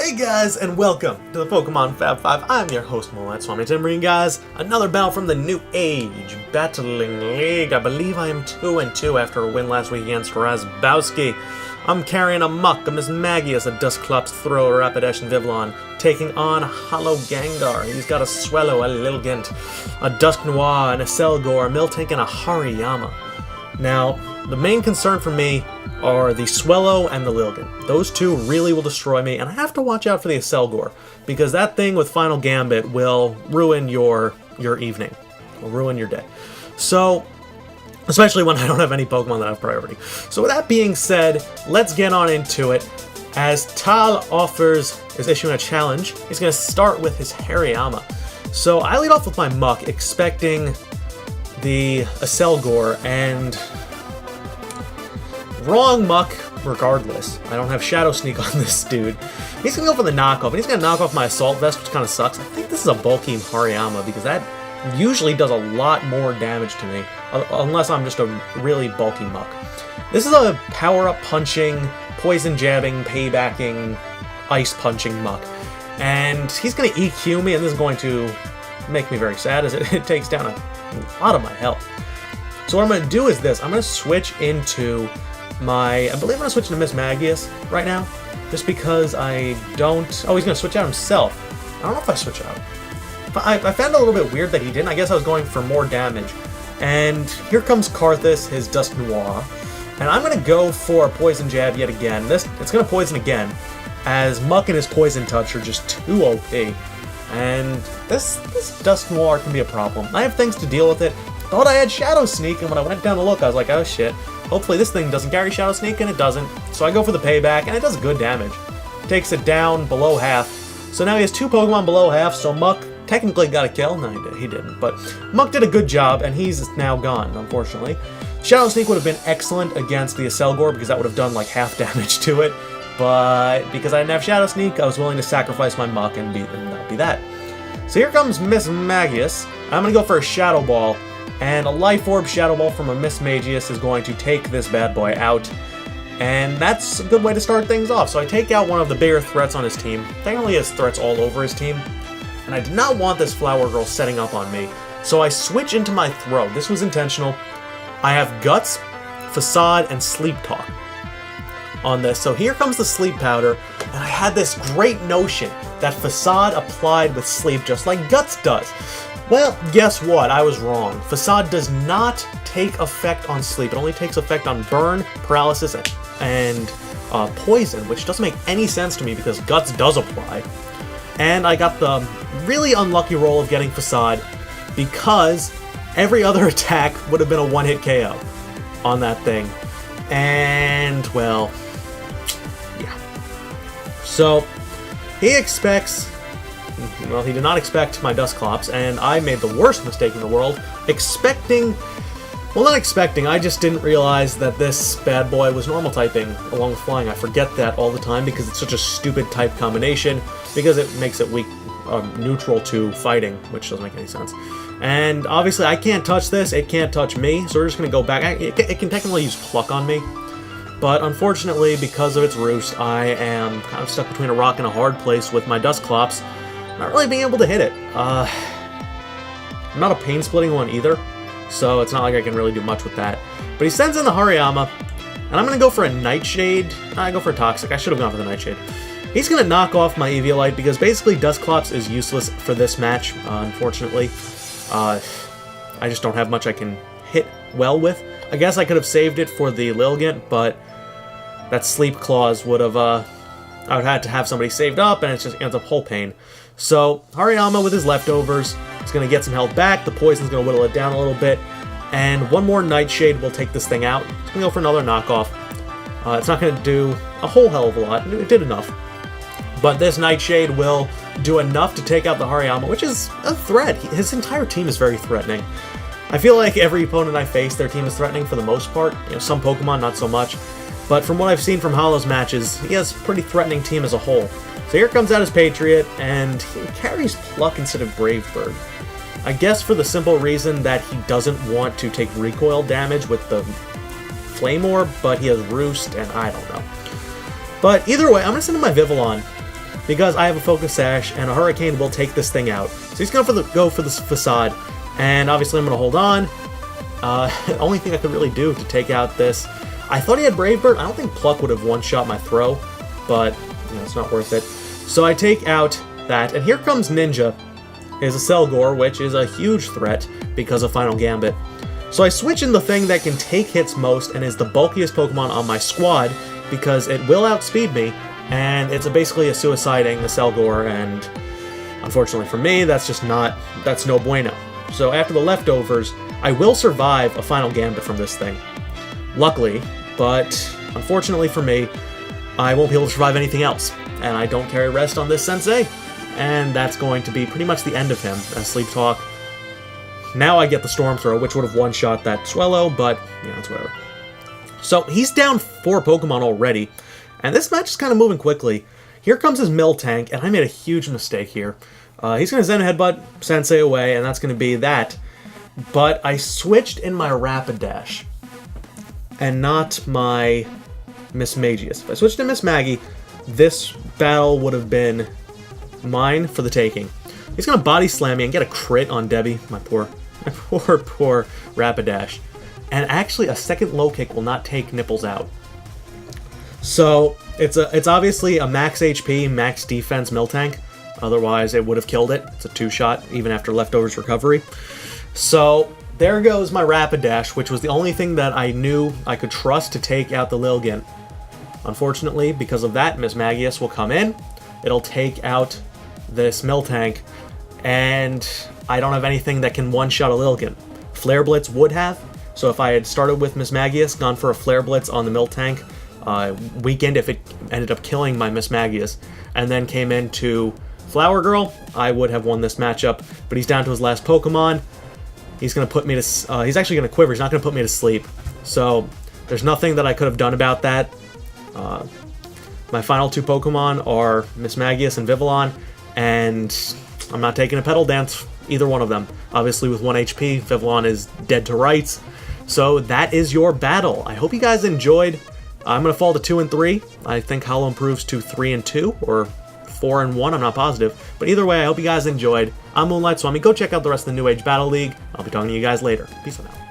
Hey guys, and welcome to the Pokemon Fab 5. I'm your host, SwamiStudios, guys. Another battle from the New Age Battling League. I believe I am 2-2 after a win last week against Razzbowski. I'm carrying a Muck, a Mismagius, a Dusclops, Thrower, Rapidash, and Vivillon, taking on HallowGengar. He's got a Swellow, a Lilligant, a Dusknoir, and a Selgor, a Miltank, and a Hariyama. Now, the main concern for me are the Swellow and the Lilligant. Those two really will destroy me, and I have to watch out for the Selgor, because that thing with Final Gambit will ruin your evening, will ruin your day. So, especially when I don't have any Pokemon that have priority. So with that being said, let's get on into it. As Tal is issuing a challenge, he's going to start with his Hariyama. So I lead off with my Muck, expecting the Selgor, and wrong Muck regardless. I don't have Shadow Sneak on this dude. He's going to go for the knockoff, and he's going to knock off my Assault Vest, which kind of sucks. I think this is a bulky Hariyama, because that usually does a lot more damage to me, unless I'm just a really bulky Muck. This is a power-up punching, poison jabbing, paybacking, ice punching Muck. And he's going to EQ me, and this is going to make me very sad, as it takes down a lot of my health. So what I'm going to do is this. I'm going to switch into my... I believe I'm going to switch into Mismagius right now, just because I don't... Oh, he's going to switch out himself. I don't know if I switch out. I found it a little bit weird that he didn't. I guess I was going for more damage. And here comes Karthus, his Dusknoir. And I'm going to go for a Poison Jab yet again. It's going to poison again, as Muck and his Poison Touch are just too OP. And this Dusknoir can be a problem. I have things to deal with it. Thought I had Shadow Sneak, and when I went down to look, I was like, oh shit. Hopefully this thing doesn't carry Shadow Sneak, and it doesn't. So I go for the payback, and it does good damage. Takes it down below half. So now he has two Pokemon below half, so Muck technically got a kill. No, he didn't. But Muck did a good job, and he's now gone, unfortunately. Shadow Sneak would have been excellent against the Selgor, because that would have done like half damage to it. But because I didn't have Shadow Sneak, I was willing to sacrifice my Muck and that'd be that. So here comes Mismagius. I'm going to go for a Shadow Ball. And a Life Orb Shadow Ball from a Mismagius is going to take this bad boy out. And that's a good way to start things off. So I take out one of the bigger threats on his team. Technically he has threats all over his team. And I did not want this Flower Girl setting up on me. So I switch into my throw. This was intentional. I have Guts, Facade, and Sleep Talk on this. So here comes the Sleep Powder. And I had this great notion that Facade applied with Sleep just like Guts does. Well, guess what? I was wrong. Facade does not take effect on Sleep. It only takes effect on Burn, Paralysis, and Poison, which doesn't make any sense to me because Guts does apply. And I got the really unlucky roll of getting Facade because every other attack would have been a one-hit KO on that thing. And, well, yeah. So, he expects... Well, he did not expect my Dusclops, and I made the worst mistake in the world, expecting... Well, not expecting, I just didn't realize that this bad boy was normal typing along with flying. I forget that all the time because it's such a stupid type combination, because it makes it weak, neutral to fighting, which doesn't make any sense. And obviously I can't touch this, it can't touch me, so we're just going to go back. It can technically use Pluck on me, but unfortunately, because of its roost, I am kind of stuck between a rock and a hard place with my Dusclops. Not really being able to hit it. I'm not a pain-splitting one either, so it's not like I can really do much with that. But he sends in the Hariyama, and I'm going to go for a Nightshade. I go for a Toxic. I should have gone for the Nightshade. He's going to knock off my Eviolite, because basically Dusclops is useless for this match, unfortunately. I just don't have much I can hit well with. I guess I could have saved it for the Lilligant, but that Sleep Clause would have... I would have had to have somebody saved up, and it just ends up whole pain. So, Hariyama with his leftovers is going to get some health back, the Poison's going to whittle it down a little bit, and one more Nightshade will take this thing out. It's going to go for another knockoff. It's not going to do a whole hell of a lot, it did enough. But this Nightshade will do enough to take out the Hariyama, which is a threat. His entire team is very threatening. I feel like every opponent I face, their team is threatening for the most part. You know, some Pokemon, not so much. But from what I've seen from Hollow's matches, he has a pretty threatening team as a whole. So here comes out his Patriot, and he carries Pluck instead of Brave Bird. I guess for the simple reason that he doesn't want to take recoil damage with the Flame Orb, but he has Roost, and I don't know. But either way, I'm going to send him my Vivillon. because I have a Focus Sash, and a Hurricane will take this thing out. So he's going to go for this Facade, and obviously I'm going to hold on. The only thing I could really do to take out this... I thought he had Brave Bird. I don't think Pluck would have one-shot my throw, but you know, it's not worth it. So I take out that, and here comes Ninja, is a Selgor, which is a huge threat because of Final Gambit. So I switch in the thing that can take hits most and is the bulkiest Pokemon on my squad, because it will outspeed me, and it's basically a suiciding the Selgor, and unfortunately for me, that's no bueno. So after the leftovers, I will survive a Final Gambit from this thing. Luckily, but unfortunately for me, I won't be able to survive anything else, and I don't carry Rest on this Sensei, and that's going to be pretty much the end of him as Sleep Talk. Now I get the Storm Throw, which would have one-shot that Swellow, but, you know, it's whatever. So he's down 4 Pokemon already, and this match is kind of moving quickly. Here comes his Miltank, and I made a huge mistake here. He's going to Zen Headbutt Sensei away, and that's going to be that. But I switched in my Rapidash, and not my Mismagius. If I switched to Miss Maggie, this battle would have been mine for the taking. He's going to Body Slam me and get a crit on Debbie, my poor Rapidash. And actually, a second Low Kick will not take Nipples out. So, it's obviously a max HP, max defense Miltank. Otherwise, it would have killed it. It's a 2-shot, even after Leftovers recovery. So, there goes my Rapidash, which was the only thing that I knew I could trust to take out the Lilligant. Unfortunately, because of that, Mismagius will come in. It'll take out this Miltank, and I don't have anything that can one-shot a Lilligant. Flare Blitz would have, so if I had started with Mismagius, gone for a Flare Blitz on the Miltank, weakened if it ended up killing my Mismagius, and then came into Flower Girl, I would have won this matchup, but he's down to his last Pokemon. He's going to put me to... he's actually going to Quiver. He's not going to put me to sleep. So, there's nothing that I could have done about that. My final 2 Pokemon are Mismagius and Vivillon, and I'm not taking a Petal Dance, either one of them. Obviously, with 1 HP, Vivillon is dead to rights. So, that is your battle. I hope you guys enjoyed. I'm going to fall to 2 and 3. I think Hollow improves to 3 and 2, or 4 and 1, I'm not positive. But either way, I hope you guys enjoyed. I'm Moonlight Swami. Go check out the rest of the New Age Battle League. I'll be talking to you guys later. Peace out.